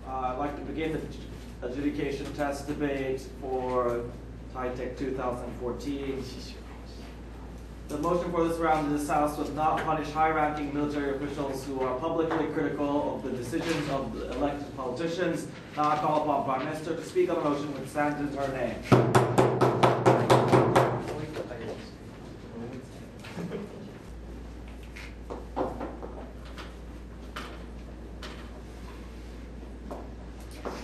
I'd like to begin the adjudication test debate for Titech 2014. The motion for this round in this House was not punish high-ranking military officials who are publicly critical of the decisions of the elected politicians. Now I call upon Prime Minister to speak on the motion which stands in her name.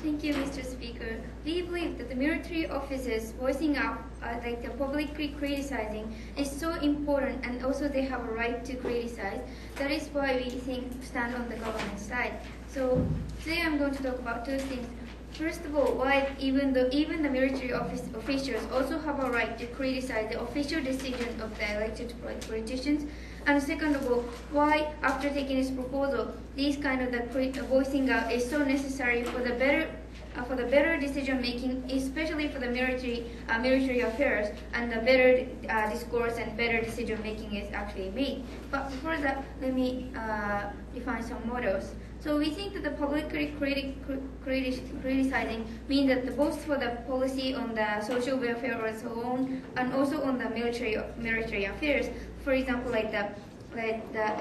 Thank you, Mr. Speaker. We believe that the military officers voicing out, like the publicly criticizing, is so important, and also they have a right to criticize. That is why we stand on the government side. So today I'm going to talk about two things. First of all, why even the military officials also have a right to criticize the official decision of the elected politicians. And second of all, why after taking this proposal, these kind of the voicing out is so necessary for the better decision making, especially for the military affairs, and the better discourse and better decision making is actually made. But before that, let me define some models. So we think that the publicly criticizing means that both for the policy on the social welfare or so on, and also on the military affairs. For example, like the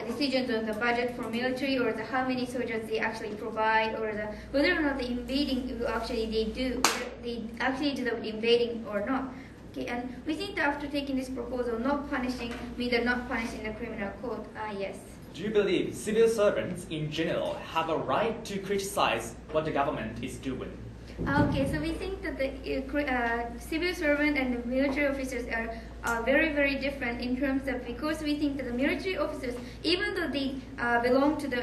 decisions on the budget for military, or the how many soldiers they actually provide, or the whether or not the invading they actually do the invading or not. Okay, and we think that after taking this proposal, not punishing means that not punishing the criminal code. Yes. Do you believe civil servants in general have a right to criticize what the government is doing? Okay, so we think that the civil servant and the military officers are very, very different in terms of, because we think that the military officers, even though they belong to the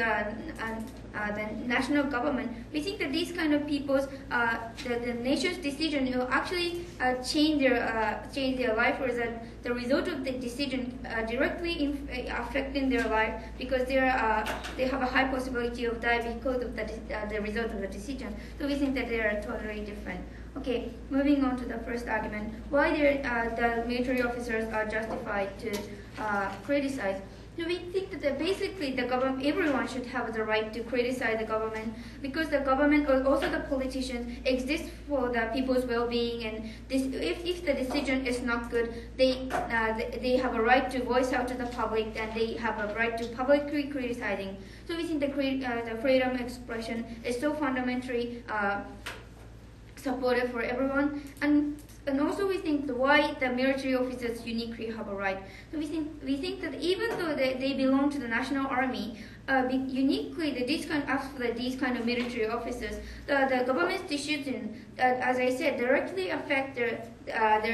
national government, we think that these kind of people's the nation's decision will actually change their life, or that the result of the decision directly affecting their life, because they have a high possibility of dying because of the result of the decision. So we think that they are totally different. Okay, moving on to the first argument, why the military officers are justified to criticize. So we think that basically the government, everyone should have the right to criticize the government, because the government or also the politicians exist for the people's well-being, and if the decision is not good, they have a right to voice out to the public, and they have a right to publicly criticizing. So we think the freedom of expression is so fundamentally supported for everyone, and also we think why the military officers uniquely have a right. So we think that even though they belong to the national army, uniquely these kind of military officers, the government's decision, as I said, directly affect their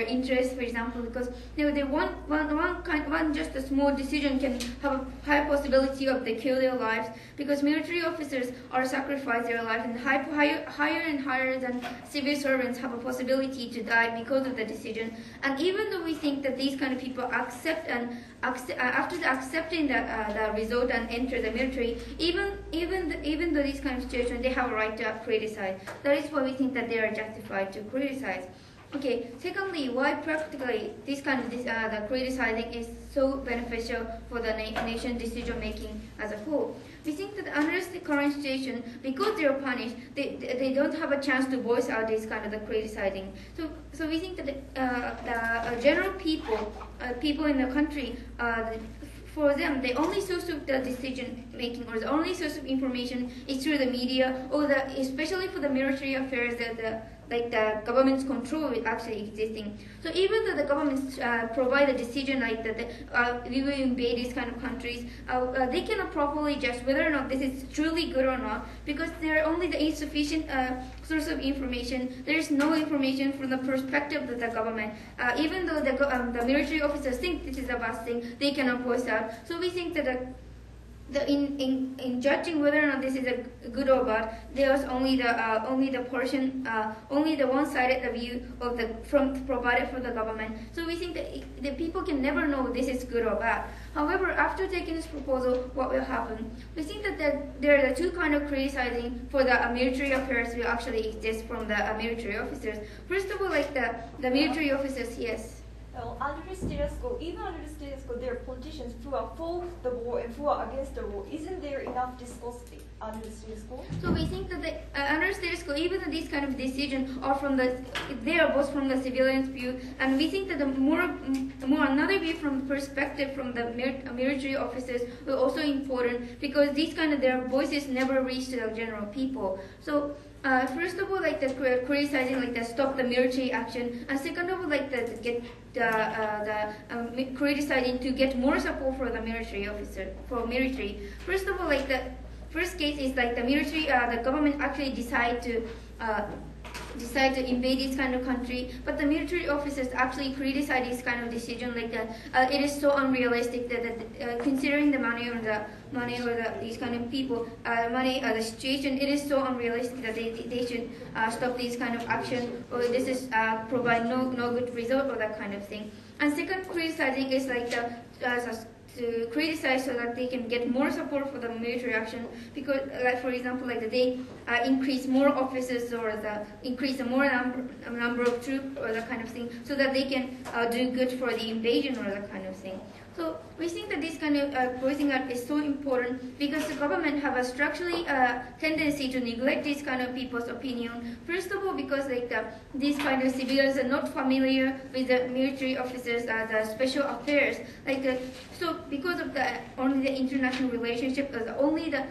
interests. For example, because one just a small decision can have a high possibility of they kill their lives, because military officers are sacrifice their life, and higher and higher than civil servants have a possibility to die because of the decision. And even though we think that these kind of people accept after accepting the result and enter the military, even though these kind of situations, they have a right to criticize. That is why we think that they are justified to criticize. Okay. Secondly, why practically this kind of the criticizing is so beneficial for the nation decision making as a whole. We think that under the current situation, because they are punished, they don't have a chance to voice out this kind of the criticizing. So we think that the general people in the country, for them, the only source of the decision making, or the only source of information, is through the media, or especially for the military affairs, the government's control is actually existing. So even though the governments provide a decision like that we will invade these kind of countries, they cannot properly judge whether or not this is truly good or not, because there are only the insufficient source of information. There is no information from the perspective of the government. Even though the military officers think this is a bad thing, they cannot voice out. So we think that in judging whether or not this is a good or bad, there's only the one-sided view of provided for the government. So we think that the people can never know this is good or bad. However, after taking this proposal, what will happen? We think that there are the two kind of criticizing for the military affairs will actually exist from the military officers. First of all, like the military officers, yes. Under the status quo, even under the status quo, there are politicians who are for the war and who are against the war. Isn't there enough dishonesty under the status quo? So we think that under under status quo, even these kind of decisions are they are both from the civilian's view, and we think that the more another view from the perspective from the military officers are also important, because these kind of their voices never reach to the general people. So. First of all, like the criticizing, like the stop the military action, and second of all, like criticizing to get more support for the military officer military. First of all, like the first case is like the military, the government actually decide to invade this kind of country, but the military officers actually criticize this kind of decision, like that it is so unrealistic that considering the money or these kind of people, the situation, it is so unrealistic that they should stop this kind of action, or this is provide no good result or that kind of thing. And second, criticizing is like to criticize so that they can get more support for the military action, because like for example, like they increase more officers or increase the more number of troops or that kind of thing, so that they can do good for the invasion or that kind of thing. So we think that this kind of voicing out is so important, because the government have a structurally tendency to neglect this kind of people's opinion. First of all, because like these kind of civilians are not familiar with the military officers, the special affairs. So because of only the international relationship, only the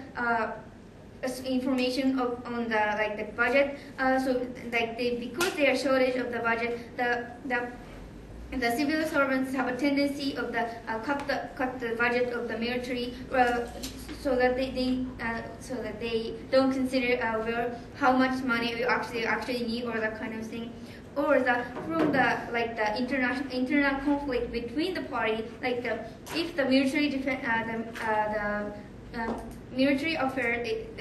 information on the budget. So like because they are shortage of the budget, the civil servants have a tendency of cut the budget of the military, so that they don't consider how much money we actually need or that kind of thing. Or from the internal conflict between the party, if the military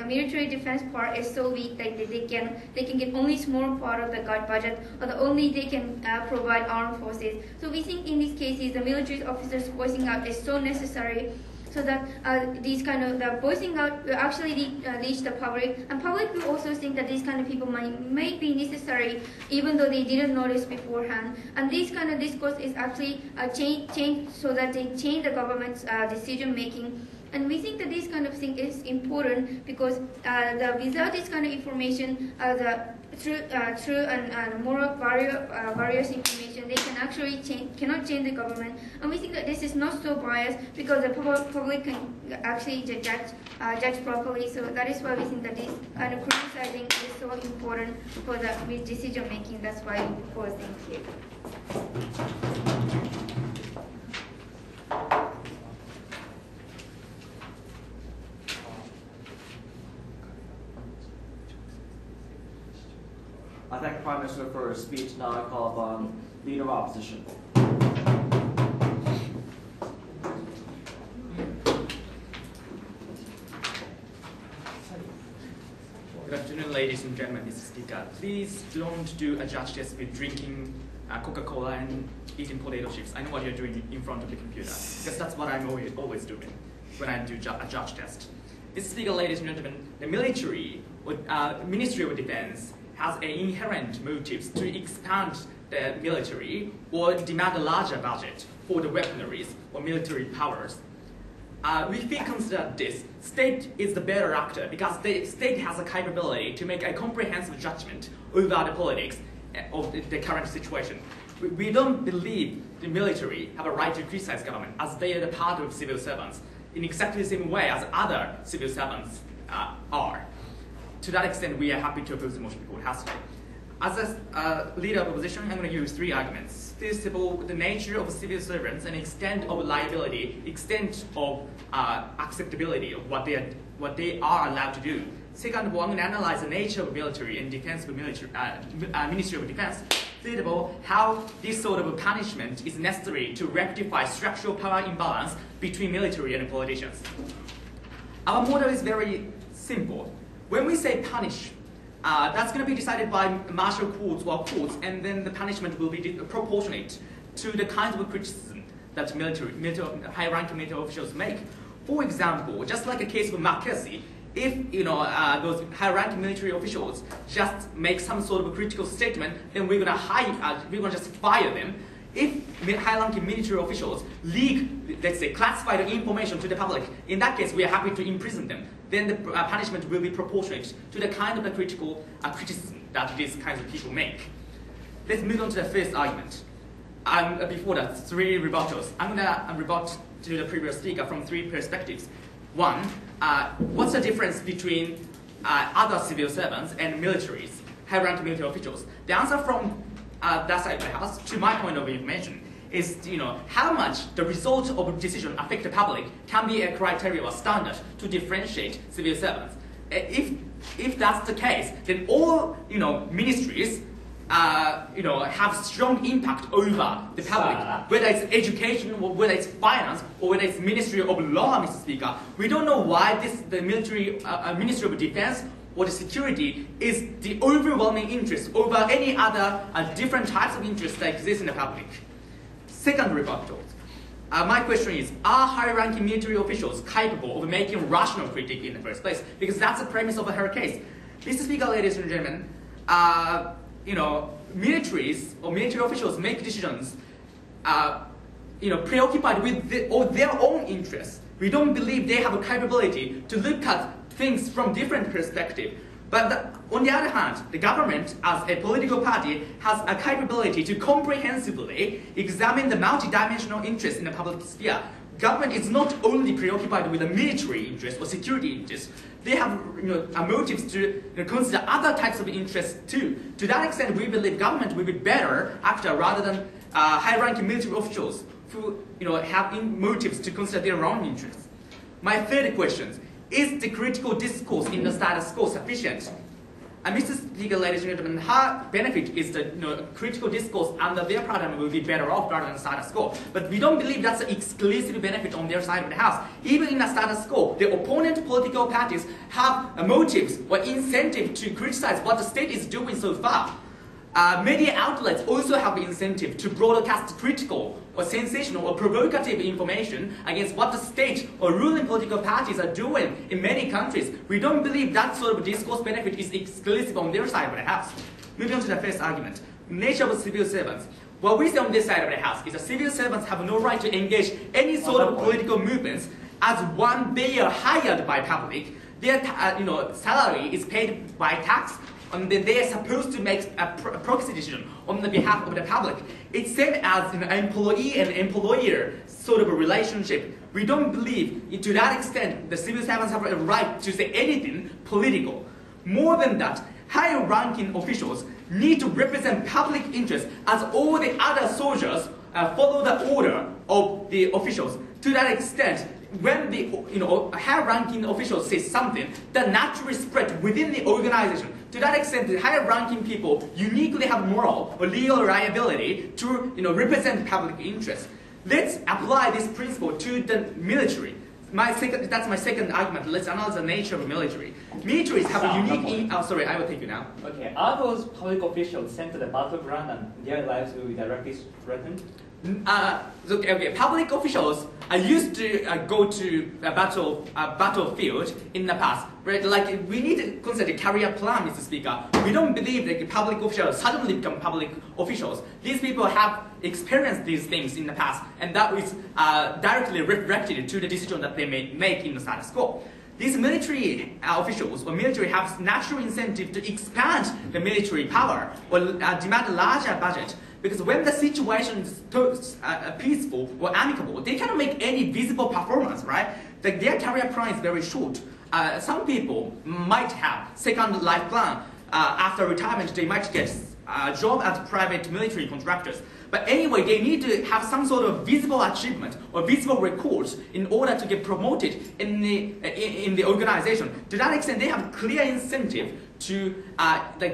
military defense part is so weak that they can get only small part of the budget, or only they can provide armed forces. So we think in these cases the military officers voicing out is so necessary, so that these kind of the voicing out will actually reach the public, and public will also think that these kind of people may be necessary even though they didn't notice beforehand. And this kind of discourse is actually changed so that they change the government's decision making. And we think that this kind of thing is important, because without this kind of information, the true and more various information, they can actually cannot change the government. And we think that this is not so biased, because the public can actually judge properly. So that is why we think that this kind of criticizing is so important for the decision making. That's why we propose things here. I thank the Prime Minister for her speech. Now I call upon Leader of Opposition. Good afternoon, ladies and gentlemen, Mr. Speaker. Please don't do a judge test with drinking Coca-Cola and eating potato chips. I know what you're doing in front of the computer, because that's what I'm always doing when I do a judge test. Mr. Speaker, ladies and gentlemen, the military, Ministry of Defense, has an inherent motives to expand the military or demand a larger budget for the weaponries or military powers. If we consider this, state is the better actor, because the state has a capability to make a comprehensive judgment over the politics of the current situation. We don't believe the military have a right to criticize government, as they are the part of civil servants in exactly the same way as other civil servants are. To that extent, we are happy to oppose the motion before it has to. As a leader of opposition, I'm going to use three arguments. First of all, the nature of civil servants and extent of liability, extent of acceptability of what they are allowed to do. Second of all, I'm going to analyze the nature of military and defense of military, Ministry of Defense. Third of all, how this sort of punishment is necessary to rectify structural power imbalance between military and politicians. Our model is very simple. When we say punish, that's going to be decided by martial courts or courts, and then the punishment will be proportionate to the kinds of criticism that high-ranking military officials make. For example, just like a case of McCarthy, if those high-ranking military officials just make some sort of a critical statement, then we're going to just fire them. If high-ranking military officials leak, let's say, classified information to the public, in that case, we are happy to imprison them. then the punishment will be proportionate to the kind of the critical criticism that these kinds of people make. Let's move on to the first argument. Before that, 3 rebuttals. I'm going to rebut to the previous speaker from 3 perspectives. One, what's the difference between other civil servants and militaries, high-ranking military officials? The answer from that side of the house, to my point of information, is how much the result of a decision affect the public can be a criteria or standard to differentiate civil servants. If that's the case, then all ministries have strong impact over the public, whether it's education or whether it's finance or whether it's Ministry of Law, Mr. Speaker. We don't know why the Ministry of Defense or the security is the overwhelming interest over any other different types of interests that exist in the public. Second rebuttal. My question is, are high-ranking military officials capable of making rational critique in the first place? Because that's the premise of her case. Mr. Speaker, ladies and gentlemen, militaries or military officials make decisions, preoccupied with their own interests. We don't believe they have a capability to look at things from different perspectives. But on the other hand, the government, as a political party, has a capability to comprehensively examine the multidimensional interests in the public sphere. Government is not only preoccupied with the military interest or security interests. They have motives to consider other types of interests too. To that extent, we believe government will be better actor rather than high-ranking military officials who have motives to consider their own interests. My third question: is the critical discourse in the status quo sufficient? Mr. Speaker, ladies and gentlemen, her benefit is that critical discourse under their paradigm will be better off rather than status quo. But we don't believe that's an exclusive benefit on their side of the house. Even in the status quo, the opponent political parties have motives or incentive to criticize what the state is doing so far. Media outlets also have incentive to broadcast critical or sensational or provocative information against what the state or ruling political parties are doing in many countries. We don't believe that sort of discourse benefit is exclusive on their side of the house. Moving on to the first argument, nature of civil servants. What we say on this side of the house is that civil servants have no right to engage any sort of political movements as one they are hired by public. Their salary is paid by tax, and then they are supposed to make a proxy decision on the behalf of the public. It's same as an employee and employer sort of a relationship. We don't believe, to that extent, the civil servants have a right to say anything political. More than that, high-ranking officials need to represent public interest as all the other soldiers follow the order of the officials. To that extent, when the high-ranking officials say something, that naturally spread within the organization. To that extent, the higher-ranking people uniquely have moral or legal liability to represent public interest. Let's apply this principle to the military. That's my second argument. Let's analyze the nature of military. Militaries have a unique... sorry, I will take you now. Okay, are those public officials sent to the battleground and their lives will be directly threatened? Okay, public officials are used to go to a battlefield in the past. Right? Like, we need to consider the career plan, Mr. Speaker. We don't believe that public officials suddenly become public officials. These people have experienced these things in the past, and that is directly reflected to the decision that they may make in the status quo. These military officials or military have natural incentive to expand the military power or demand a larger budget. Because when the situation is peaceful or amicable, they cannot make any visible performance, right? Their career plan is very short. Some people might have second life plan. After retirement, they might get a job as private military contractors. But anyway, they need to have some sort of visible achievement or visible records in order to get promoted in the organization. To that extent, they have clear incentive to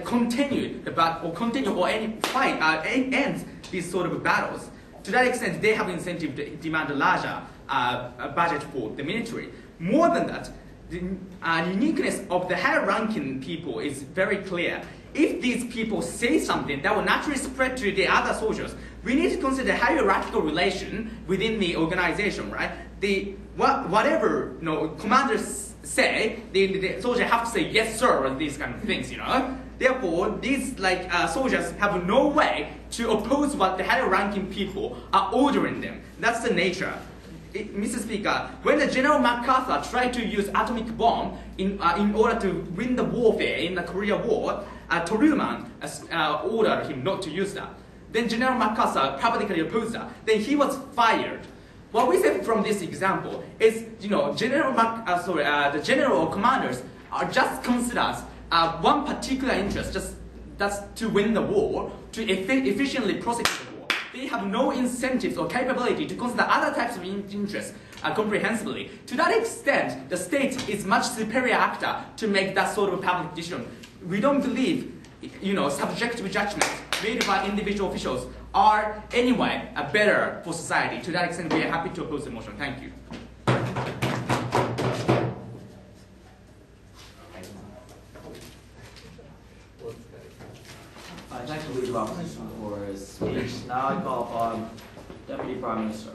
continue the battle or any fight end these sort of battles. To that extent, they have incentive to demand a larger budget for the military. More than that, the uniqueness of the higher-ranking people is very clear. If these people say something that will naturally spread to the other soldiers, we need to consider hierarchical relation within the organization, right? Whatever commanders say, the soldier have to say yes sir or these kind of things, Therefore, these soldiers have no way to oppose what the higher-ranking people are ordering them. That's the nature. Mr. Speaker, when the General MacArthur tried to use atomic bomb in order to win the warfare in the Korea War, Truman ordered him not to use that. Then General MacArthur publicly opposed that. Then he was fired. What we say from this example is, the general or commanders are just considered one particular interest, that's to win the war, to efficiently prosecute the war. They have no incentives or capability to consider other types of interests comprehensively. To that extent, the state is much superior actor to make that sort of public decision. We don't believe, subjective judgments made by individual officials are anyway better for society. To that extent, we are happy to oppose the motion. Thank you. I thank the leader of opposition for his speech. Now I call upon Deputy Prime Minister.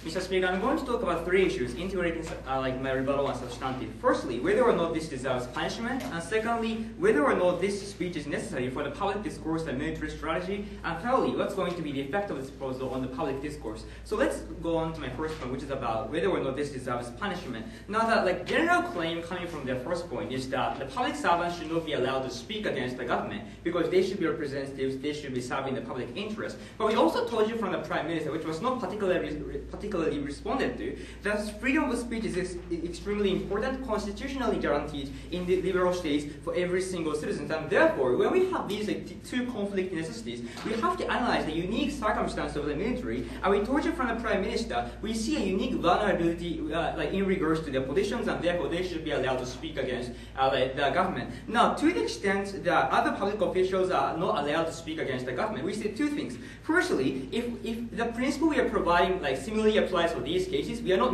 Mr. Speaker, I'm going to talk about three issues, integrating my rebuttal and substantive. Firstly, whether or not this deserves punishment, and secondly, whether or not this speech is necessary for the public discourse and military strategy, and thirdly, what's going to be the effect of this proposal on the public discourse. So let's go on to my first point, which is about whether or not this deserves punishment. Now, the general claim coming from their first point is that the public servants should not be allowed to speak against the government because they should be representatives, they should be serving the public interest. But we also told you from the Prime Minister, which was not particularly responded to, that freedom of speech is extremely important, constitutionally guaranteed in the liberal states for every single citizen. And therefore, when we have these two conflicting necessities, we have to analyze the unique circumstance of the military. And we told you from the Prime Minister, we see a unique vulnerability in regards to their positions, and therefore they should be allowed to speak against the government. Now, to the extent that other public officials are not allowed to speak against the government, we say two things. Firstly, if the principle we are providing similarly applies for these cases, we are not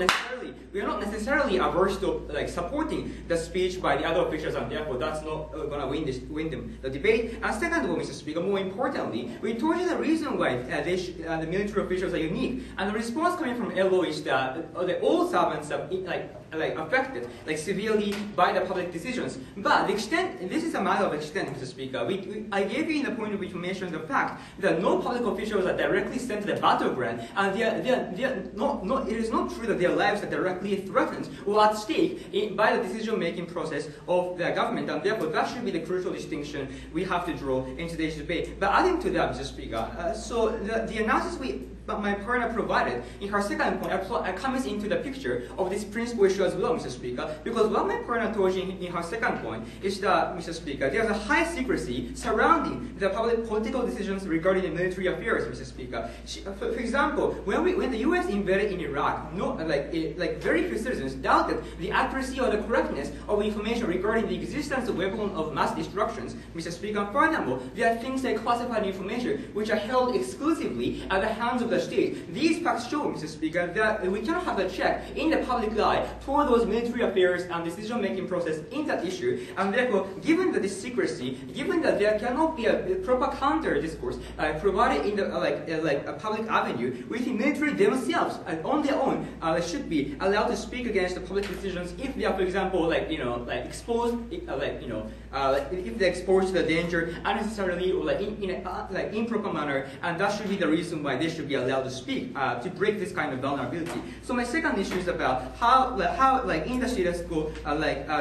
necessarily averse to supporting the speech by the other officials, and therefore that's not going to win the debate. And second of all, Mr. Speaker, more importantly, we told you the reason why the military officials are unique, and the response coming from LO is that all servants are affected severely by the public decisions. But the extent, this is a matter of extent, Mr. Speaker. I gave you in the point of information the fact that no public officials are directly sent to the battleground, and it is not true that their lives are directly threatened or at stake by the decision-making process of the government, and therefore that should be the crucial distinction we have to draw in today's debate. But adding to that, Mr. Speaker, so the analysis my partner provided in her second point comes into the picture of this principal issue as well, Mr. Speaker, because what my partner told you in her second point is that, Mr. Speaker, there's a high secrecy surrounding the public political decisions regarding the military affairs, Mr. Speaker. For example, when the U.S. invaded in Iraq, very few citizens doubted the accuracy or the correctness of information regarding the existence of weapons of mass destruction, Mr. Speaker. Furthermore, there are things like classified information which are held exclusively at the hands of the state. These facts show, Mr. Speaker, that we cannot have a check in the public eye for those military affairs and decision-making process in that issue. And therefore, given that this secrecy, given that there cannot be a proper counter discourse provided in the a public avenue, we think military themselves on their own should be allowed to speak against the public decisions if they are, for example, exposed, if they're exposed to the danger unnecessarily or in an improper manner, and that should be the reason why they should be allowed to speak to break this kind of vulnerability. So my second issue is about how in the status quo,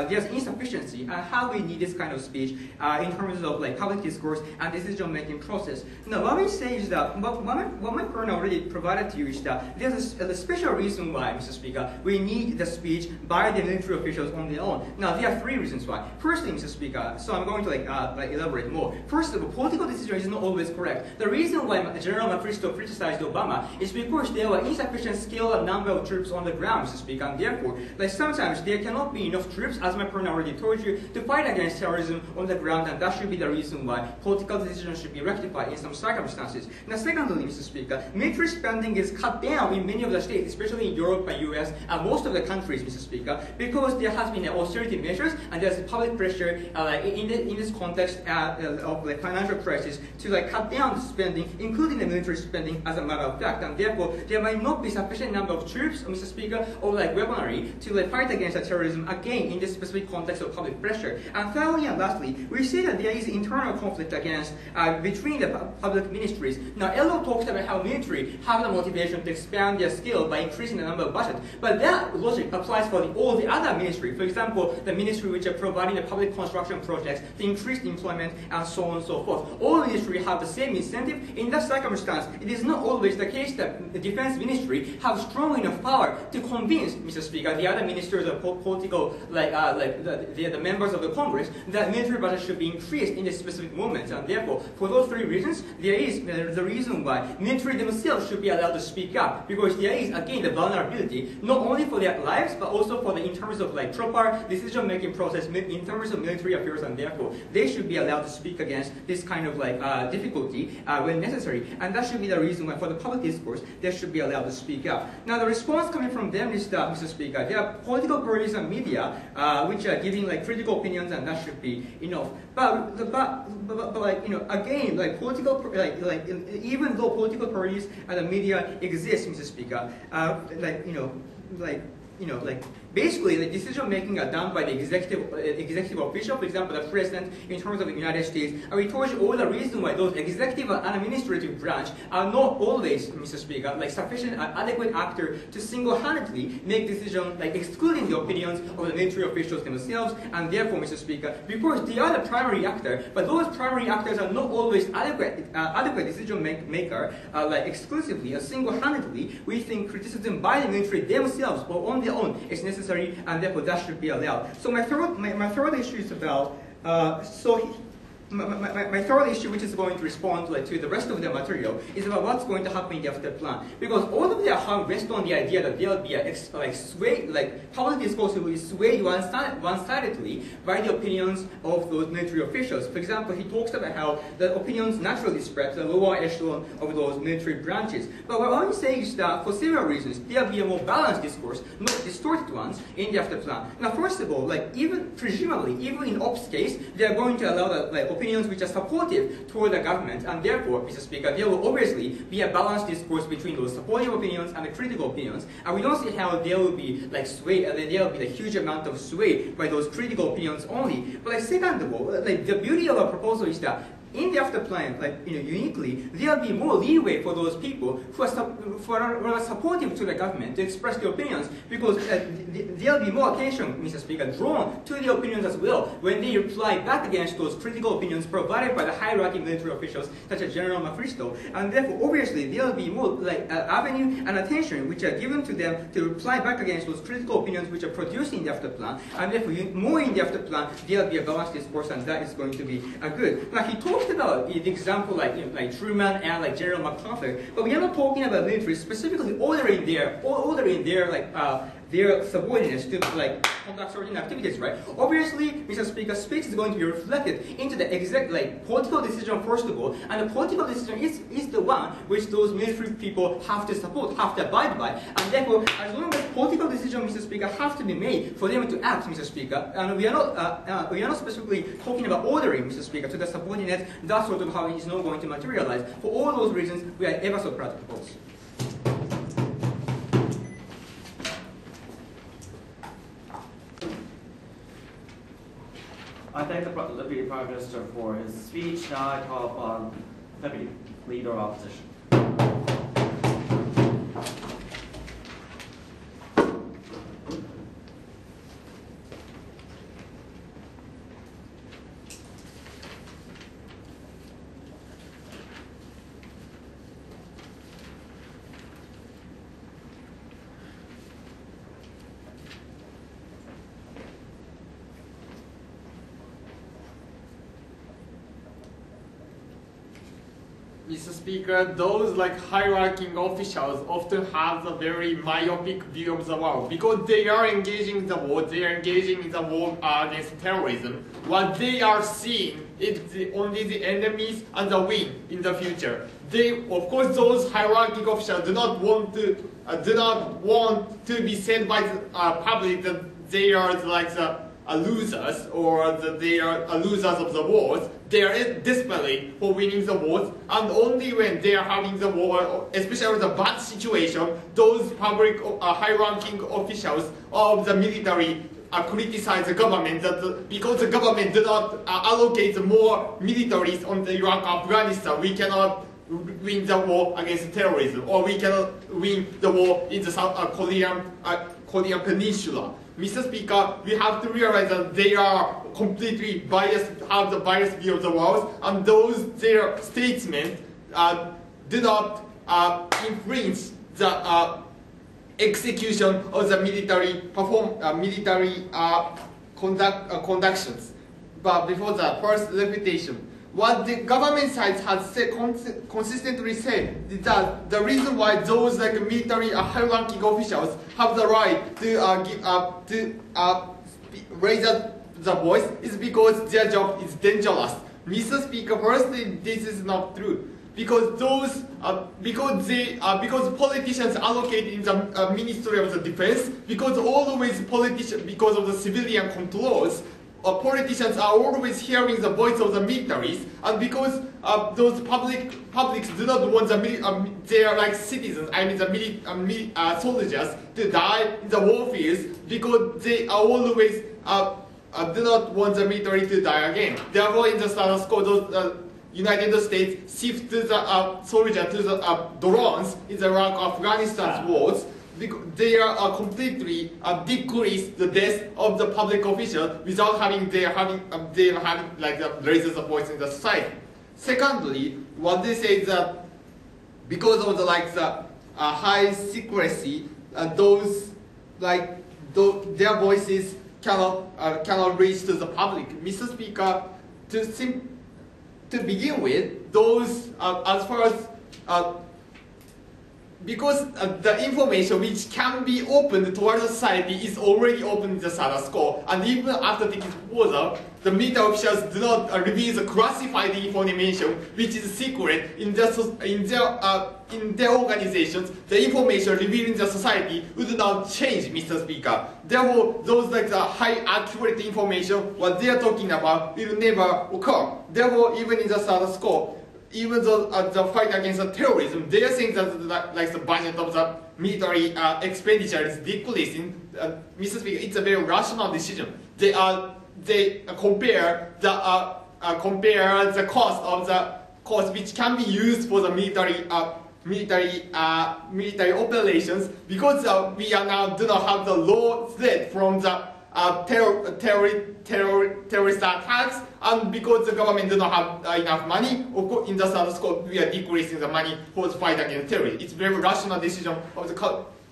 there's insufficiency and how we need this kind of speech in terms of public discourse and decision-making process. Now, what we say is that what my partner already provided to you is that there's a special reason why, Mr. Speaker, we need the speech by the military officials on their own. Now, there are three reasons why. Firstly, Mr. Speaker, Speaker. So I'm going to elaborate more. First of all, political decision is not always correct. The reason why General McChrystal criticized Obama is because there were insufficient scale and number of troops on the ground, Mr. Speaker, and therefore, sometimes there cannot be enough troops, as my partner already told you, to fight against terrorism on the ground, and that should be the reason why political decisions should be rectified in some circumstances. Now, secondly, Mr. Speaker, military spending is cut down in many of the states, especially in Europe and US, and most of the countries, Mr. Speaker, because there has been austerity measures, and there's public pressure in this context of the financial crisis to cut down the spending, including the military spending, as a matter of fact, and therefore there might not be sufficient number of troops, Mr. Speaker, or weaponry to fight against the terrorism again in this specific context of public pressure. And thirdly and lastly, we see that there is internal conflict between the public ministries. Now, Ello talks about how military have the motivation to expand their skill by increasing the number of budget, but that logic applies for all the other ministries. For example, the ministry which are providing the public construction projects to increase employment and so on and so forth. All ministries have the same incentive. In that circumstance, it is not always the case that the defense ministry have strong enough power to convince, Mr. Speaker, the other ministers of political, the members of the Congress, that military budget should be increased in this specific moment. And therefore, for those three reasons, there is the reason why military themselves should be allowed to speak up, because there is, again, the vulnerability, not only for their lives, but also for in terms of proper decision-making process in terms of military affairs, and therefore, they should be allowed to speak against this kind of difficulty when necessary. And that should be the reason why, for the public discourse, they should be allowed to speak up. Now, the response coming from them is that, Mr. Speaker, there are political parties and media which are giving critical opinions, and that should be enough. But again, political even though political parties and the media exist, Mr. Speaker, basically, the decision-making are done by the executive official, for example, the president, in terms of the United States. And we told you all the reason why those executive and administrative branch are not always, Mr. Speaker, sufficient and adequate actor to single-handedly make decisions, excluding the opinions of the military officials themselves. And therefore, Mr. Speaker, because they are the primary actor, but those primary actors are not always adequate decision maker, exclusively or single-handedly, we think criticism by the military themselves or on their own is necessary, and therefore that should be allowed. So my third issue is about my third issue, which is going to respond to the rest of the material, is about what's going to happen in the after plan. Because all of their harm rests on the idea that there will be public discourse will be swayed one-sidedly by the opinions of those military officials. For example, he talks about how the opinions naturally spread to the lower echelon of those military branches. But what I want to say is that for several reasons, there will be a more balanced discourse, not distorted ones, in the after plan. Now, first of all, even in Ops case, they are going to allow the opinions which are supportive toward the government, and therefore, Mr. Speaker, there will obviously be a balanced discourse between those supportive opinions and the critical opinions, and we don't see how there will be sway, there will be a huge amount of sway by those critical opinions only. But second of all, the beauty of our proposal is that in the after plan, uniquely, there will be more leeway for those people who are supportive to the government to express their opinions, because there will be more attention, Mr. Speaker, drawn to the opinions as well when they reply back against those critical opinions provided by the high-ranking military officials such as General McChrystal. And therefore, obviously, there will be more avenue and attention which are given to them to reply back against those critical opinions which are produced in the after plan. And therefore, more in the after plan, there will be a balanced discourse, and that is going to be good. Now, he talked about the example like Truman and General MacArthur, but we are not talking about military specifically ordering their subordinates to conduct certain activities, right? Obviously, Mr. Speaker, speech is going to be reflected into the exact political decision first of all, and the political decision is the one which those military people have to support, have to abide by, and therefore, as long as political decision, Mr. Speaker, have to be made for them to act, Mr. Speaker, and we are not specifically talking about ordering, Mr. Speaker, to the subordinates. That's sort of how it is not going to materialize. For all those reasons, we are ever so proud to propose. I thank the Deputy Prime Minister for his speech. Now I call upon Deputy Leader of Opposition. Mr. Speaker, those like high-ranking officials often have a very myopic view of the world because they are engaging in the war. They are engaging in the war against terrorism. What they are seeing is only the enemies and the win in the future. Of course, those high-ranking officials do not want to be said by the public that they are like the losers or that they are losers of the wars. They are desperate for winning the wars, and only when they are having the war, especially the bad situation, those public high-ranking officials of the military criticize the government because the government did not allocate more militaries on the Iraq, Afghanistan, we cannot win the war against terrorism, or we cannot win the war in the South Korean Peninsula. Mr. Speaker, we have to realize that they are completely biased, have the biased view of the world, and their statements do not influence the execution of the military conductions. But before that, first refutation. What the government side has said, consistently said is that the reason why those like military high-ranking officials have the right to raise the voice is because their job is dangerous. Mr. Speaker, firstly, this is not true. Because politicians allocate in the Ministry of the Defense, because of the civilian controls, politicians are always hearing the voice of the militaries, and because those publics do not want their like citizens, I mean the soldiers, to die in the war fields, because they are always do not want the military to die again. Therefore, in the status quo, those United States shift the soldiers to the drones in the Iraq, Afghanistan wars. They are completely decrease the death of the public official without having like raises the voice in the society. Secondly, what they say is that because of the high secrecy, their voices cannot reach to the public. Mr. Speaker, to begin with, those as far as because the information which can be opened towards the society is already open in the status quo, and even after the proposal, the military officials do not reveal the classified information which is secret in their organizations. The information revealed in the society would not change, Mr. Speaker. Therefore, those like the high accurate information, what they are talking about, will never occur. Therefore, even in the status quo, even though the fight against the terrorism, they are saying that the budget of the military expenditure is decreasing. Mr. Speaker, it's a very rational decision. They compare the cost which can be used for the military operations, because we are now do not have the low threat from the terrorist attacks, and because the government does not have enough money, in the status quo, we are decreasing the money for the fight against terrorism. It's a very rational decision of the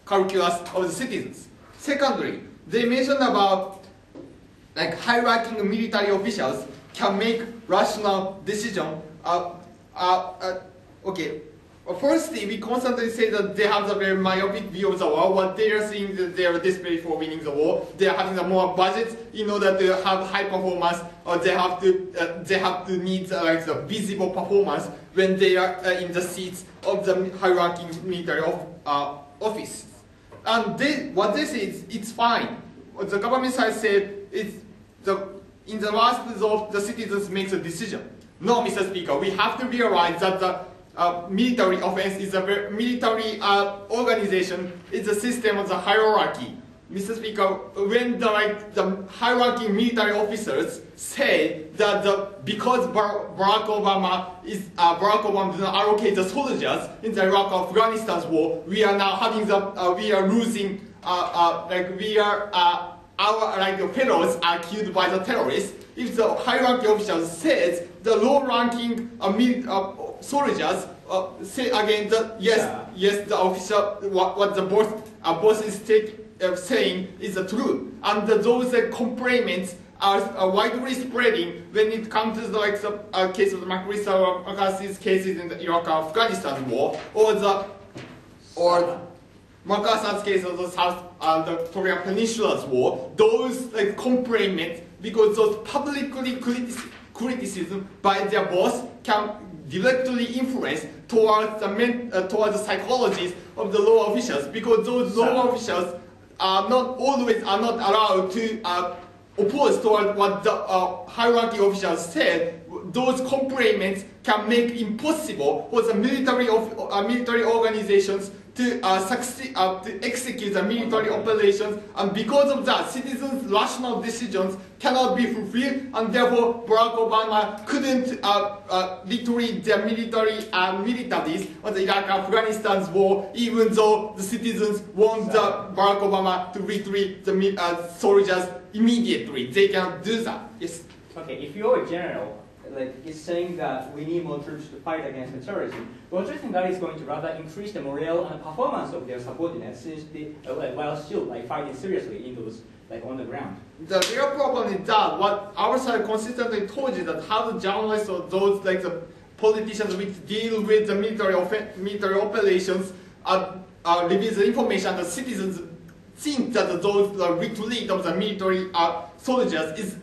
calculus of the citizens. Secondly, they mentioned about like high-ranking military officials can make rational decision. Okay. Firstly, we constantly say that they have a very myopic view of the war. What they are saying that they are desperate for winning the war. They are having more budgets in order to have high performance, or they have to need the visible performance when they are in the seats of the high-ranking military office. And what they say is it's fine. The government side said in the last result the citizens make a decision. No, Mr. Speaker, we have to realize that the military offense is a military organization. It's a system of the hierarchy. Mr. Speaker, when the high-ranking military officers say that because Barack Obama did not allocate the soldiers in the Iraq Afghanistan war, we are now having we are losing our fellows are killed by the terrorists. If the high-ranking official says the low-ranking soldiers say again that yes, the official what the boss is saying is true, and those compliments are widely spreading when it comes to the case of the McChrystal-McCarthy's cases in the Iraq-Afghanistan war, or MacArthur's case of the Korean Peninsula's war. Those complaints, because those publicly criticism by their boss can directly influence towards the psychologies of the lower officials, because those lower officials are not allowed to oppose toward what the high-ranking officials said. Those complaints can make impossible for the military organizations to succeed to execute the military operations, and because of that, citizens' rational decisions cannot be fulfilled, and therefore Barack Obama couldn't retreat their militaries on the Iraq-Afghanistan war, even though the citizens want Barack Obama to retreat the soldiers immediately. They cannot do that. Yes. Okay, if you're a general, is saying that we need more troops to fight against the terrorism, don't you think that is going to rather increase the morale and performance of their subordinates since they, while still fighting seriously in those on the ground? The real problem is that what our side consistently told you, that how the journalists or those the politicians which deal with the military operations reveal the information, the citizens think that those retreat of the military soldiers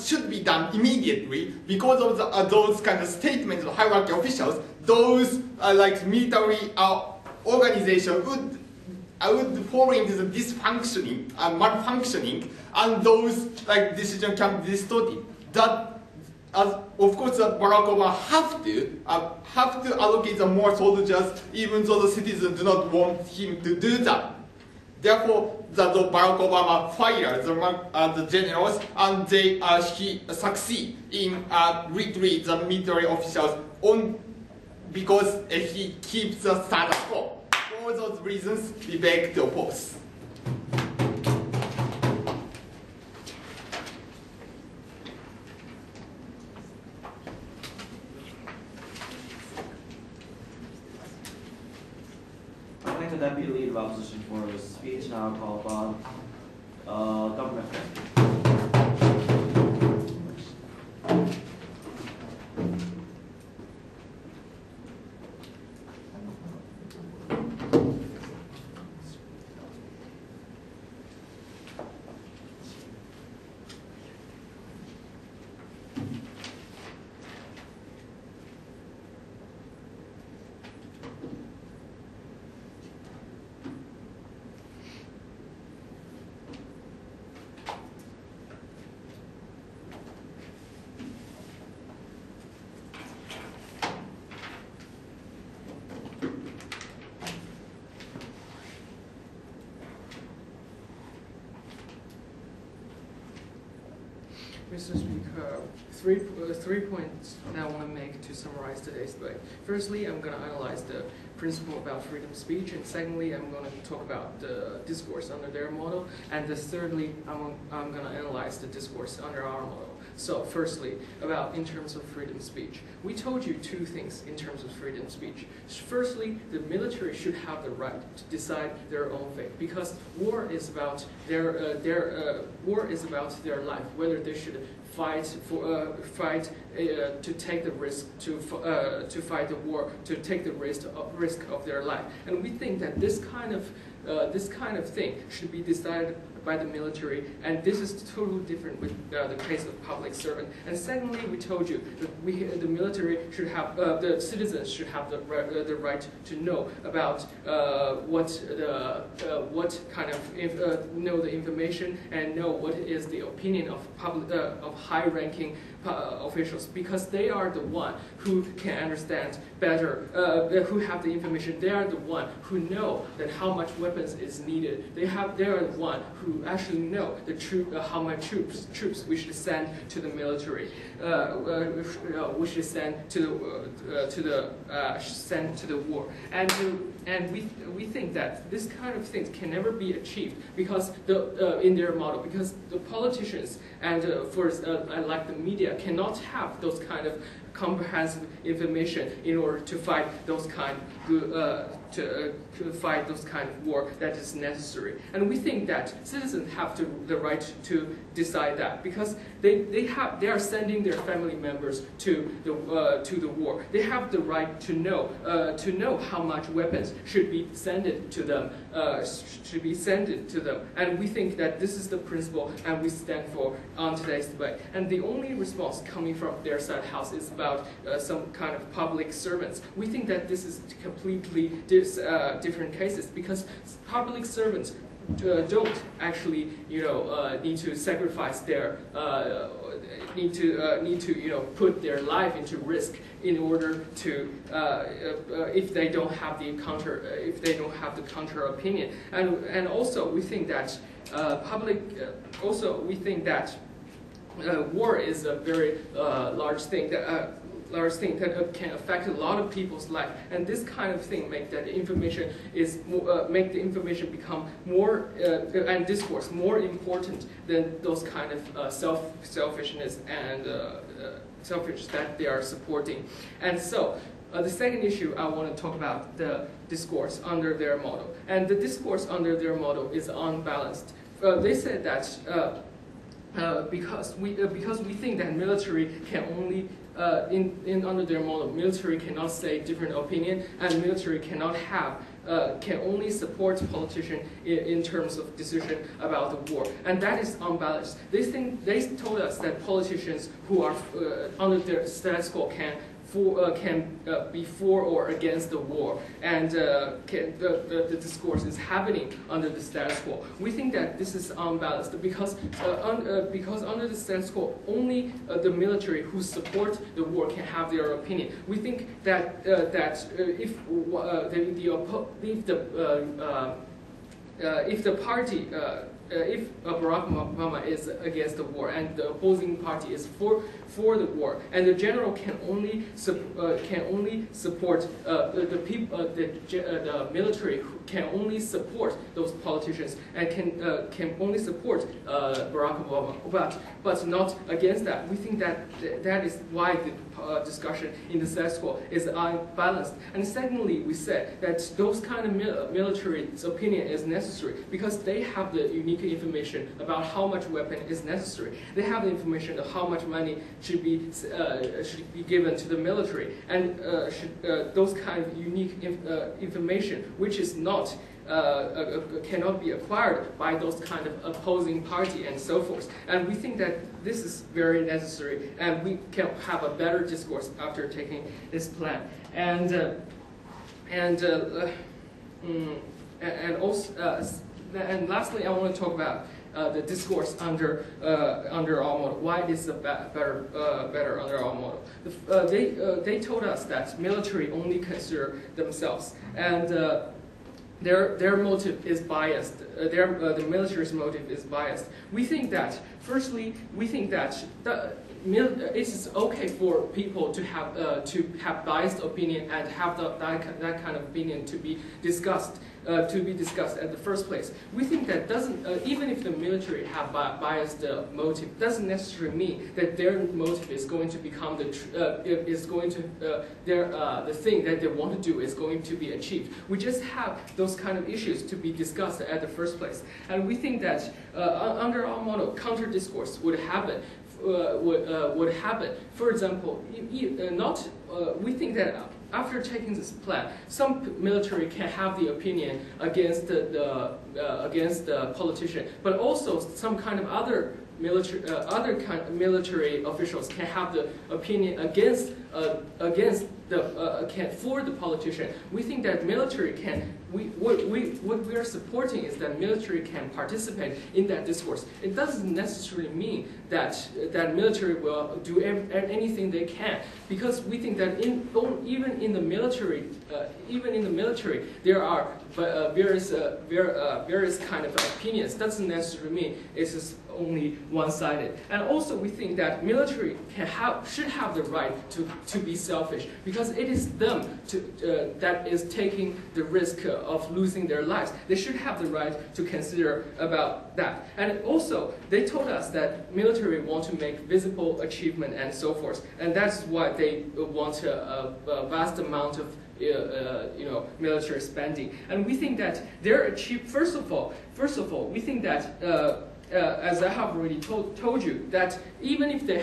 should be done immediately because of those kind of statements of hierarchy officials. Those military organization would fall into the dysfunctioning and malfunctioning, and those decisions can be distorted. That, of course, Barack Obama have to allocate more soldiers, even though the citizens do not want him to do that. Therefore, Barack Obama fires the generals, and he succeed in retreat the military officials because he keeps the status quo. For those reasons, we beg to oppose. I think the deputy leader of opposition for his speech now called on government. Mr. Speaker, three points that I want to make to summarize today's debate. Firstly, I'm going to analyze the principle about freedom of speech, and secondly, I'm going to talk about the discourse under their model, and thirdly, I'm going to analyze the discourse under our model. So firstly, in terms of freedom of speech. We told you two things in terms of freedom of speech. Firstly, the military should have the right to decide their own fate, because war is about their life, whether they should fight to take the risk to fight the war, to take the risk of their life. And we think that this kind of thing should be decided by the military, and this is totally different with the case of public servant. And secondly, we told you that the military should have, the citizens should have the right to know about what kind of know the information and know what is the opinion of high-ranking officials, because they are the one who can understand better, who have the information. They are the one who know that how much weapons is needed. They are the one who actually know the how much troops we should send to the military, we should send to the war. And we think that this kind of things can never be achieved because in their model, because the politicians and like the media cannot have those kind of comprehensive information in order to fight those kind to fight those kind of war that is necessary. And we think that citizens have the right to decide that, because they are sending their family members to the war. They have the right to know how much weapons should be sent to them. And we think that this is the principle, and we stand for on today's debate. And the only response coming from their side house is about some kind of public servants. We think that this is completely different cases, because public servants don't actually, need to sacrifice their need to put their life into risk in order to if they don't have the counter opinion. And also we think that war is a very large thing that can affect a lot of people's life, and this kind of thing make the information become more and discourse more important than those kind of selfishness and selfish that they are supporting. And so the second issue I want to talk about the discourse under their model, and the discourse under their model is unbalanced. They said that because we think that military can only under their model, military cannot say different opinion, and military cannot have can only support politicians in terms of decision about the war, and that is unbalanced. They told us that politicians who are under their status quo can be for or against the war, and the discourse is happening under the status quo. We think that this is unbalanced because under the status quo, only the military who support the war can have their opinion. We think that if Barack Obama is against the war and the opposing party is for the war, and the general can only support the military can only support those politicians and can only support Barack Obama, but not against that. We think that that is why the discussion in the status quo is unbalanced. And secondly, we said that those kind of military's opinion is necessary because they have the unique information about how much weapon is necessary. They have the information of how much money should be given to the military, and those kind of unique information, which is not cannot be acquired by those kind of opposing party and so forth. And we think that this is very necessary, and we can have a better discourse after taking this plan. And lastly, I want to talk about the discourse under our model. Why it is better under our model? They told us that military only consider themselves, and their motive is biased. The military's motive is biased. We think that, firstly, it is okay for people to have biased opinion and have that kind of opinion to be discussed at the first place. We think that even if the military have biased motive, doesn't necessarily mean that their motive is going to become the thing that they want to do is going to be achieved. We just have those kind of issues to be discussed at the first place, and we think that under our model, counter discourse would happen. For example, we think that after taking this plan, some military can have the opinion against the politician, but also some kind of other military officials can have the opinion against for the politician. We think that military can. What we are supporting is that military can participate in that discourse. It doesn't necessarily mean that military will do anything they can, because we think that even in the military, there are various kind of opinions. Doesn't necessarily mean it's just only one-sided. And also we think that military should have the right to to be selfish, because it is them that is taking the risk of losing their lives. They should have the right to consider about that. And also, they told us that military want to make visible achievement and so forth, and that's why they want a vast amount of military spending. And we think that they're achieved. First of all, we think that as I have already told you, that even if they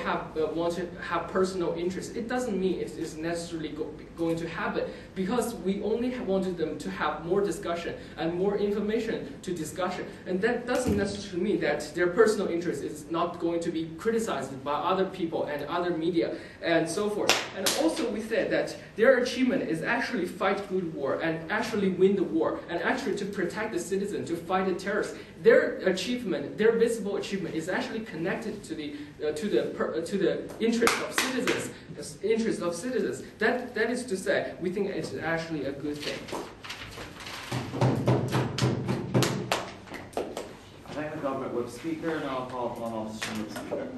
want to have personal interest, it doesn't mean it is necessarily going to happen, because we only wanted them to have more discussion and more information to discussion, and that doesn't necessarily mean that their personal interest is not going to be criticized by other people and other media and so forth. And also we said that their achievement is actually fight good war and actually win the war and actually to protect the citizen, to fight the terrorists. Their achievement, their visible achievement, is actually connected to the interest of citizens. That is to say, we think it's actually a good thing. I thank the government whip speaker, and I'll call upon opposition whip speaker.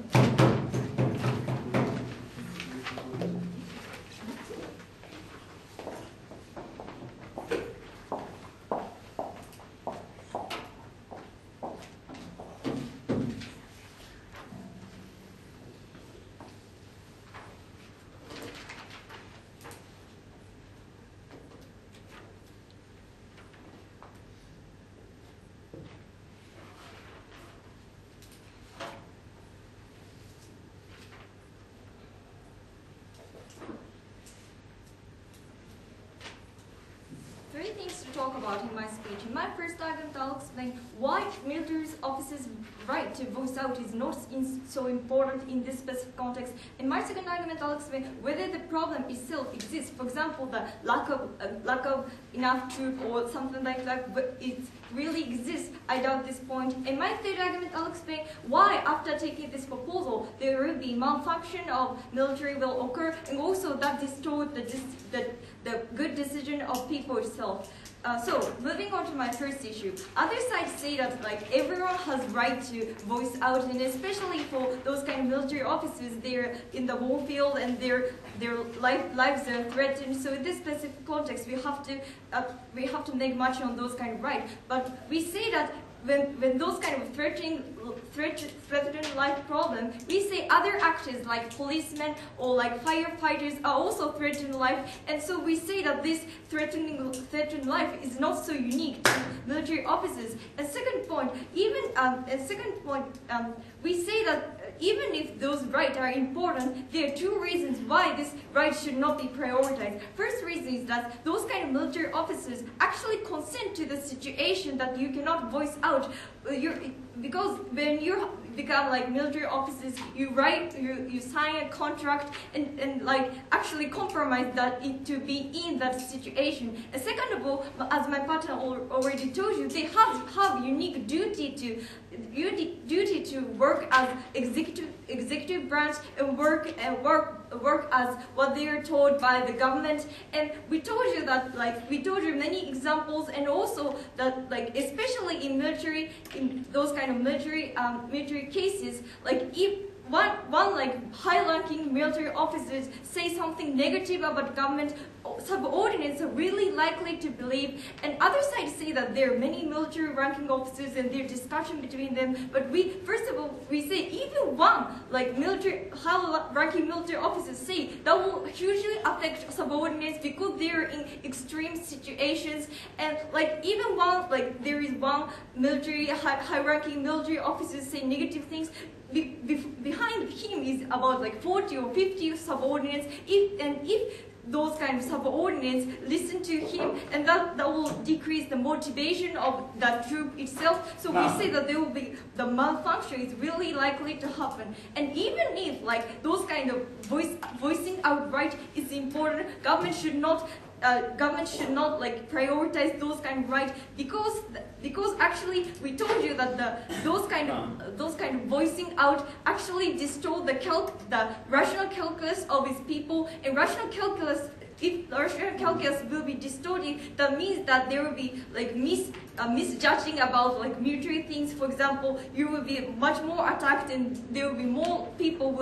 Three things to talk about in my speech. In my first argument, I'll explain why military officers' right to voice out is not so important in this specific context. In my second argument, I'll explain whether the problem itself exists. For example, the lack of enough troop or something like that, but it really exists. I doubt this point. In my third argument, I'll explain why, after taking this proposal, there will be malfunction of military will occur, and also that distort the good decision of people itself. So, moving on to my first issue. Other sides say that everyone has right to voice out, and especially for those kind of military officers, they're in the war field and their lives are threatened. So in this specific context, we have to make much on those kind of rights. But we say that when those kind of threatening life problem, we say other actors like policemen or firefighters are also threatening life, and so we say that this threatening life is not so unique to military officers. And second point, we say that even if those rights are important, there are two reasons why this right should not be prioritized. First reason is that those kind of military officers actually consent to the situation that you cannot voice out. Because when you become military officers, you sign a contract and actually compromise that to be in that situation. And second of all, as my partner already told you, they have unique duty to work as executive branch and work as what they are told by the government. And we told you that many examples, and also that especially in military, in those kind of military cases, if one high-ranking military officers say something negative about government, subordinates are really likely to believe. And other sides say that there are many military ranking officers and there's discussion between them. But first of all, we say even one high-ranking military officers say that will hugely affect subordinates because they're in extreme situations. And even one there is one high-ranking military officer say negative things. Behind him is about 40 or 50 subordinates. If those kind of subordinates listen to him, and that will decrease the motivation of that troop itself. So we say that there will be the malfunction is really likely to happen. And even if those kind of voicing out right is important, government should not prioritize those kind of rights because actually we told you that those kind of voicing out actually distort the rational calculus of its people, and rational calculus if the rational calculus will be distorted, that means that there will be like misjudging about like military things. For example, you will be much more attacked, and there will be more people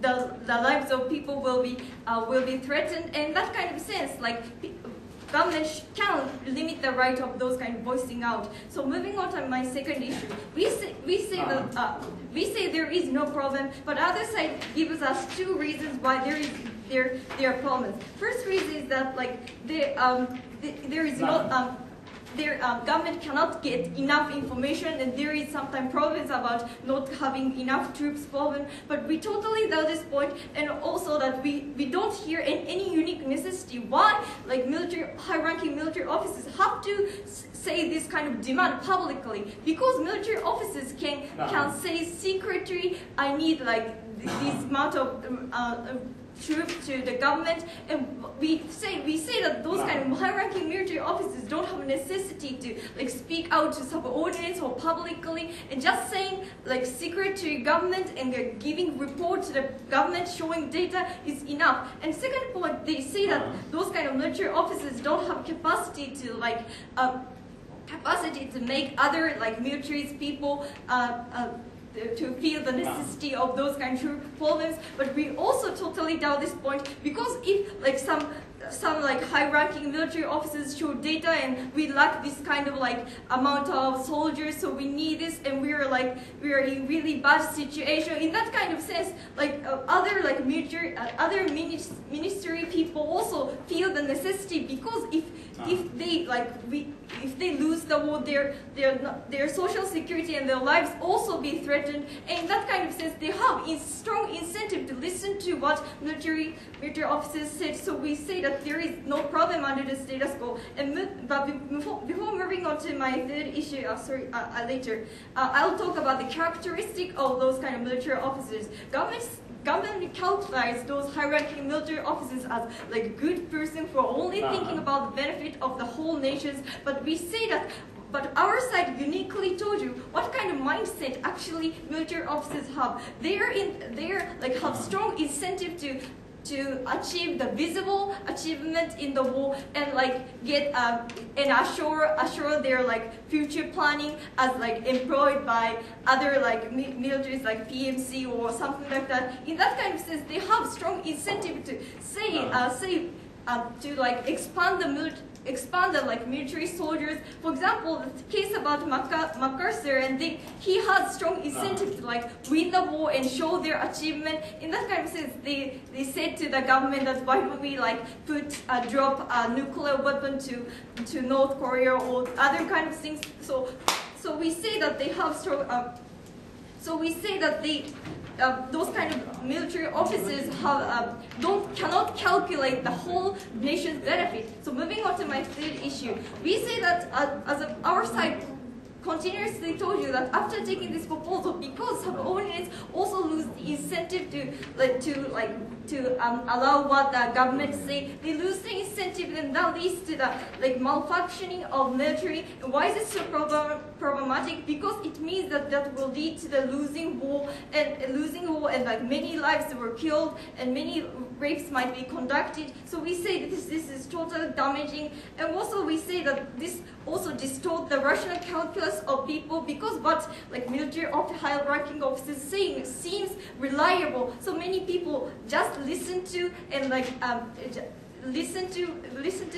the lives of people will be threatened, and that kind of sense, like government can limit the right of those kind of voicing out. So moving on to my second issue, we say there is no problem, but other side gives us two reasons why there are problems. First reason is that like there is not their government cannot get enough information, and there is sometimes problems about not having enough troops problem. But we totally know this point, and also that we don't hear any unique necessity why like high-ranking military officers have to say this kind of demand publicly, because military officers can say secretly, I need like this amount of troops to the government, and we say that those kind of high-ranking military officers don't have a necessity to like speak out to subordinates or publicly, and just saying like secret to government and giving report to the government showing data is enough. And second point, they say that those kind of military officers don't have capacity to like make other like military people to feel the necessity of those kind of problems. But we also totally doubt this point, because if like some like high-ranking military officers show data and we lack this kind of like amount of soldiers, so we need this, and we are in really bad situation. In that kind of sense, like other like military, other ministry people also feel the necessity, because if they lose the war, their social security and their lives also be threatened. And in that kind of sense, they have a strong incentive to listen to what military officers said. So we say that there is no problem under the status quo. But before moving on to my third issue, later, I'll talk about the characteristic of those kind of military officers. Government calculates those high-ranking military officers as like a good person for only thinking about the benefit of the whole nations. But we say that, but our side uniquely told you what kind of mindset actually military officers have. They're like have strong incentive to achieve the visible achievement in the war, and like get and assure their like future planning as like employed by other like militaries like PMC or something like that. In that kind of sense, they have strong incentive to to like expand the like military soldiers. For example, the case about MacArthur, and he has strong incentive to like win the war and show their achievement. In that kind of sense, they said to the government that why don't we like drop a nuclear weapon to North Korea or other kind of things. So we say that they have strong. So we say that those kind of military officers cannot calculate the whole nation's benefit. So moving on to my third issue, we say that our side continuously told you that after taking this proposal, because subordinates also lose the incentive to allow what the government say, they lose the incentive, and that leads to the like malfunctioning of military. And why is it so problematic? Because it means that will lead to the losing war, and like many lives were killed and many rapes might be conducted. So we say that this is totally damaging, and also we say that this also distorts the rational calculus of people, because what like military high-ranking officers saying seems reliable. So many people just listen to and like listen to,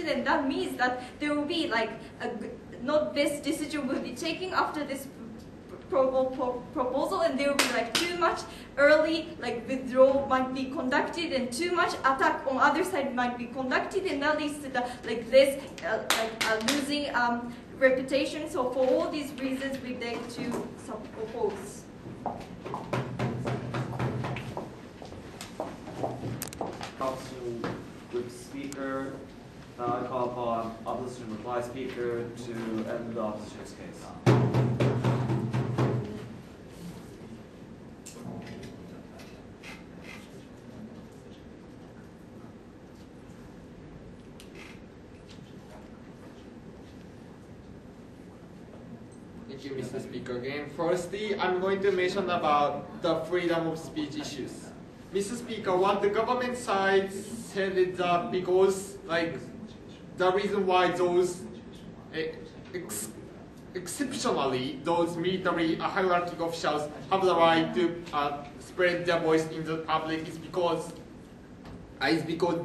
and that means that there will be like not best decision will be taken after this proposal, and there will be like too much early like withdrawal might be conducted, and too much attack on other side might be conducted, and that leads to the like less losing reputation. So for all these reasons, we beg to oppose. Council Group Speaker, I call upon Opposition Reply Speaker to end the opposition's case. Thank you, Mr. Speaker. Again, firstly, I'm going to mention about the freedom of speech issues. Mr. Speaker, what the government side said is that because like the reason why those exceptionally those military hierarchical officials have the right to spread their voice in the public is because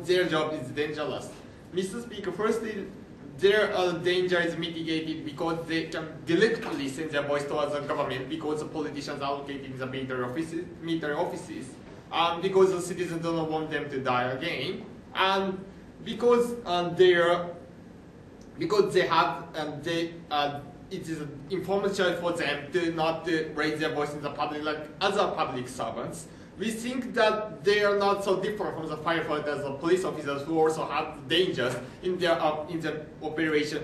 their job is dangerous. Mr. Speaker, firstly, their danger is mitigated because they can directly send their voice towards the government because the politicians are located in the military offices, because the citizens don't want them to die again, and because it is an informal choice for them to not to raise their voice in the public like other public servants. We think that they are not so different from the firefighters or police officers who also have dangers in their operations.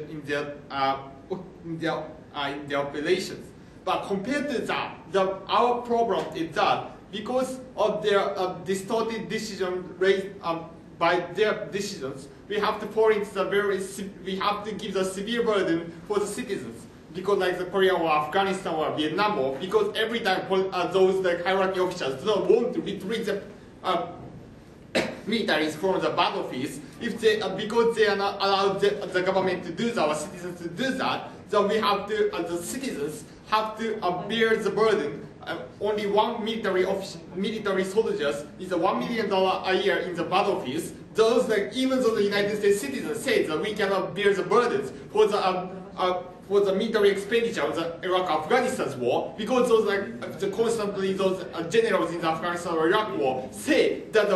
But compared to that, our problem is that because of their distorted decision raised by their decisions, we have to pour into we have to give the severe burden for the citizens. Because like the Korea or Afghanistan or Vietnam War, because every time those like hierarchy officials do not want to retreat the militaries from the battlefields, if they because they are not allowed the government to do that, or citizens to do that, then we have to the citizens have to bear the burden. Only one military soldiers is $1 million a year in the battlefields. Those like even though the United States citizens say that we cannot bear the burdens for the military expenditure of the Iraq-Afghanistan war, because those constantly those generals in the Afghanistan or Iraq war say that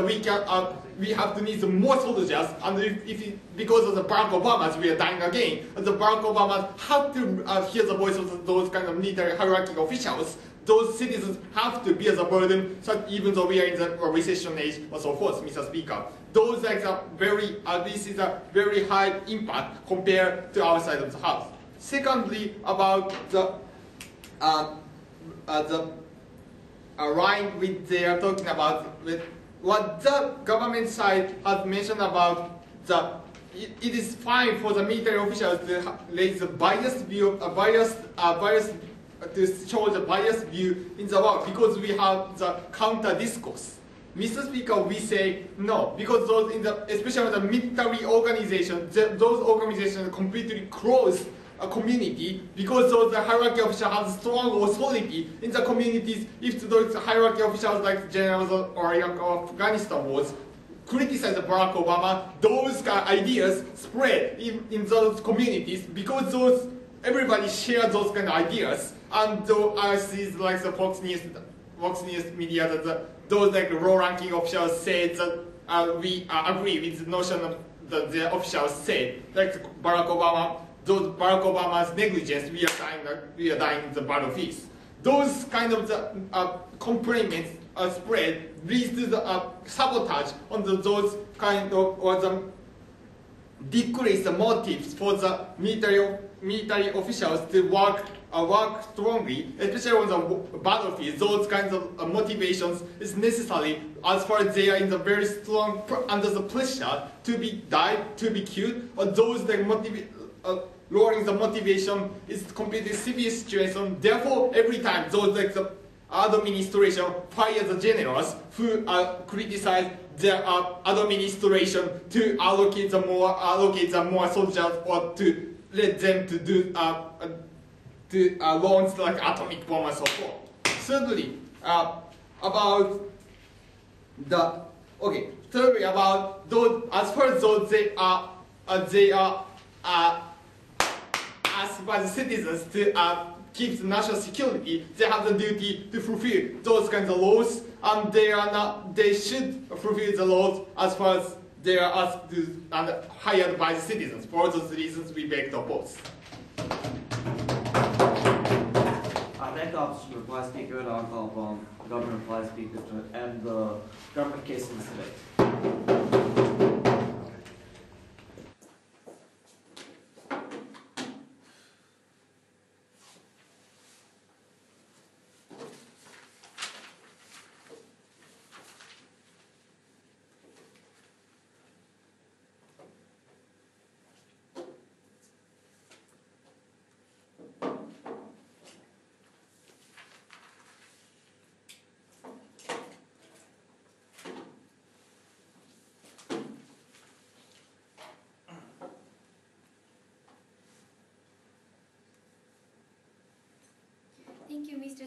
we have to need more soldiers, and because of the Barack Obamas we are dying again, and the Barack Obamas have to hear the voice of those kind of military hierarchical officials. Those citizens have to bear the burden, so even though we are in the recession age or so forth, Mr. Speaker. Those this is a very high impact compared to our side of the house. Secondly, about the line which they are talking about, with what the government side has mentioned about it is fine for the military officials to raise the biased view, to show the biased view in the world because we have the counter discourse. Mr. Speaker, we say no, because those especially the military organizations, those organizations completely close a community because those hierarchy officials have strong authority in the communities. If those hierarchy officials like generals or Afghanistan wars criticize Barack Obama, those kind of ideas spread in those communities because everybody shares those kind of ideas. And I see like the Fox News media that those like low-ranking officials say that we agree with the notion of the officials say like Barack Obama's negligence, we are dying in the battlefields. Those kind of complaints spread leads to the sabotage on those kind of or the decrease the motives for the military officials to work strongly, especially on the battlefield. Those kinds of motivations is necessary as far as they are in the very strong under the pressure to be died, to be killed, or those that lowering the motivation is completely severe situation. Therefore, every time those like the administration fire the generals who criticize their administration to allocate the more soldiers or to let them to do launch like atomic bomb and so forth. Thirdly, about those as far as those they are asked by the citizens to keep the national security, they have the duty to fulfill those kinds of laws, and they should fulfill the laws as far as they are asked to and hired by the citizens. For those reasons, we beg to oppose. Thank the officer to reply speaker, and I'll call upon the government reply speaker to end the government case in this debate.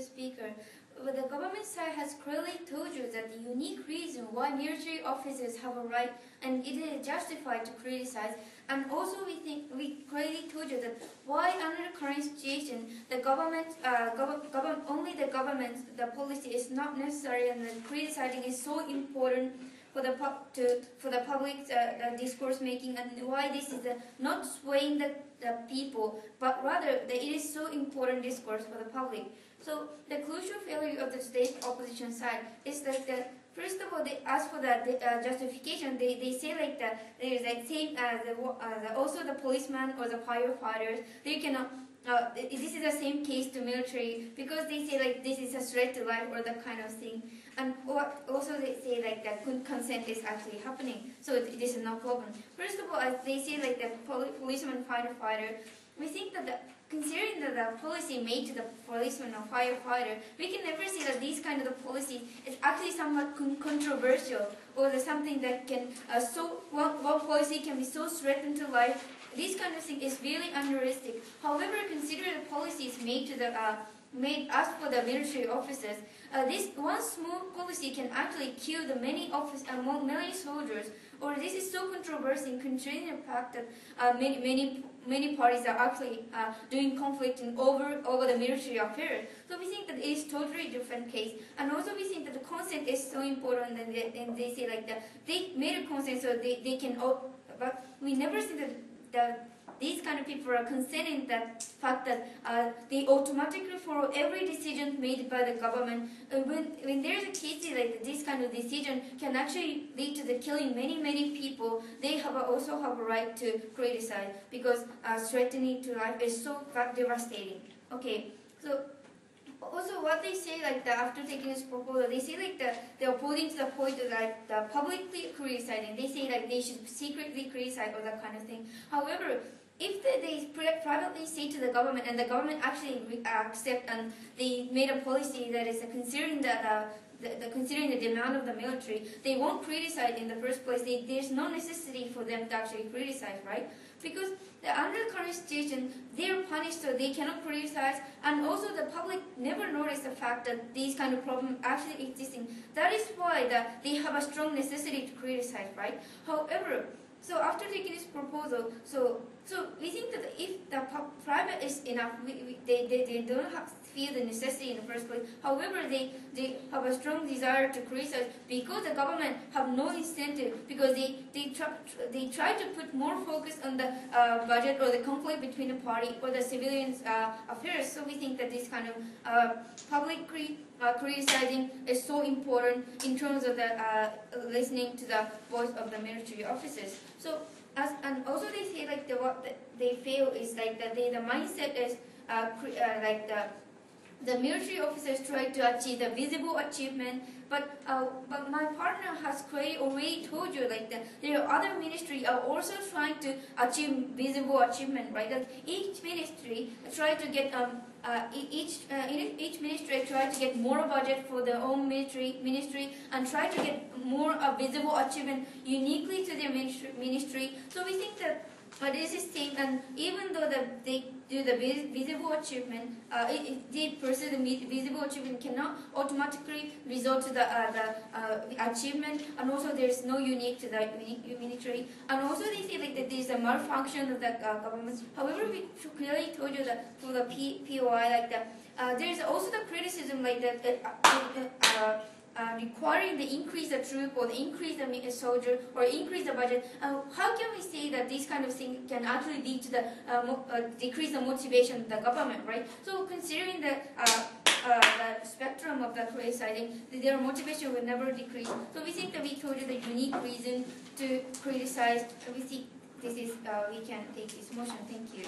Mr. Speaker. But the government side has clearly told you that the unique reason why military officers have a right and it is justified to criticize. And also we clearly told you that why under the current situation the the policy is not necessary and the criticizing is so important for the public discourse making, and why this is not swaying the people, but rather that it is so important discourse for the public. So the crucial failure of the state opposition side is that first of all, they ask for the justification. They say like that there is like same also the policeman or the firefighters. They cannot. This is the same case to military because they say like this is a threat to life or that kind of thing. And also they say like that consent is actually happening. So this is no problem. First of all, as they say like the policeman firefighter, we think that considering that the policy made to the policeman or firefighter, we can never say that these kind of policies is actually somewhat controversial or something that can one policy can be so threatened to life. This kind of thing is really unrealistic. However, consider the policies made to the made us for the military officers. This one small policy can actually kill the many soldiers. Or this is so controversial considering the fact that many parties are actually doing conflict over the military affairs. So we think that it is totally different case. And also we think that the consent is so important, and they say like that they made a consent so they can. But we never see that these kind of people are considering that fact that they automatically follow every decision made by the government. When there's a case like this kind of decision can actually lead to the killing many people, they also have a right to criticize because threatening to life is so devastating. Okay, so also what they say like that after taking this proposal, they say like that they're putting to the point of like the publicly criticizing. They say like they should secretly criticize or that kind of thing. However, if they privately say to the government and the government actually accept and they made a policy that is considering considering the demand of the military, they won't criticize in the first place. There's no necessity for them to actually criticize, right? Because under the current situation, they're punished so they cannot criticize, and also the public never noticed the fact that these kind of problems actually existing. That is why they have a strong necessity to criticize, right? However, so after taking this proposal, so we think that if the private is enough, they don't feel the necessity in the first place. However, they have a strong desire to criticize because the government have no incentive, because they try to put more focus on the budget or the conflict between the party or the civilians affairs. So we think that this kind of publicly criticizing is so important in terms of the listening to the voice of the military officers. So and also they say like what they feel is like that the mindset is like the military officers try to achieve the visible achievement, but my partner has already told you like that there are other ministries are also trying to achieve visible achievement, right? Like each ministry try to get each ministry try to get more budget for their own ministry and try to get more visible achievement uniquely to their ministry. So we think that this is same, and even though they do the visible achievement, they pursue the visible achievement cannot automatically result to the achievement, and also there is no unique to the military, and also they say like that there is a malfunction of the government. However, we clearly told you that for the POI like that, there is also the criticism like that. Requiring the increase the troop or the increase the soldier or increase the budget, how can we say that these kind of things can actually lead to the decrease the motivation of the government, right? So considering the spectrum of the criticizing, their motivation will never decrease. So we think that we told you the unique reason to criticize. We see this is we can take this motion. Thank you.